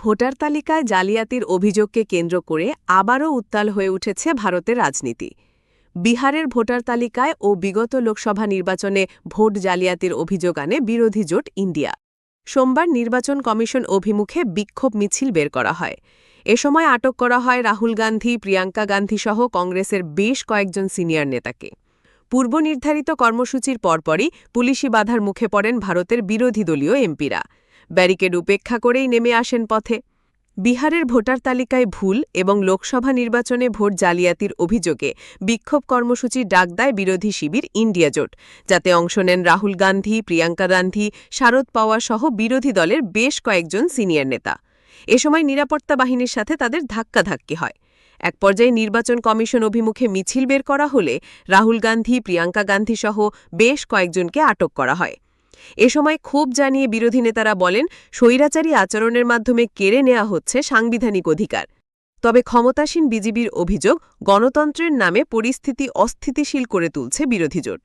Voter তালিকায় জালিয়াতির অভিযোগকে কেন্দ্র করে আবারও উত্তাল হয়ে উঠেছে ভারতের রাজনীতি। বিহারের ভোটার তালিকায় ও বিগত লোকসভা নির্বাচনে ভোট জালিয়াতির অভিযোগ আনে বিরোধী জোট ইন্ডিয়া। সোমবার নির্বাচন কমিশন অভিমুখে বিক্ষোভ মিছিল বের করা হয়। এ সময় আটক করা হয় রাহুল গান্ধী, প্রিয়াঙ্কা গান্ধী সহ কংগ্রেসের বেশ কয়েকজন সিনিয়র নেতাকে। পূর্বনির্ধারিত কর্মসূচির পরপরই পুলিশি বাধার মুখে পড়েন ভারতের বিরোধী দলীয় এমপিরা। ব্যারিকেড উপেক্ষা করেই নেমে আসেন পথে। বিহারের ভোটার তালিকায় ভুল এবং লোকসভা নির্বাচনে ভোট জালিয়াতির অভিযোগে বিক্ষোভ কর্মসূচির ডাক দেয় বিরোধী শিবির ইন্ডিয়া জোট, যাতে অংশ নেন রাহুল গান্ধী, প্রিয়াঙ্কা গান্ধী, শারদ পাওয়ার সহ বিরোধী দলের বেশ কয়েকজন সিনিয়র নেতা। এ সময় নিরাপত্তা বাহিনীর সাথে তাদের ধাক্কাধাক্কি হয়। এক পর্যায়ে নির্বাচন কমিশন অভিমুখে মিছিল বের করা হলে রাহুল গান্ধী, প্রিয়াঙ্কা গান্ধী সহ বেশ কয়েকজনকে আটক করা হয়। এ সময় ক্ষোভ জানিয়ে বিরোধী নেতারা বলেন, স্বৈরাচারী আচরণের মাধ্যমে কেড়ে নেওয়া হচ্ছে সাংবিধানিক অধিকার। তবে ক্ষমতাসীন বিজেপির অভিযোগ, গণতন্ত্রের নামে পরিস্থিতি অস্থিতিশীল করে তুলছে বিরোধী জোট।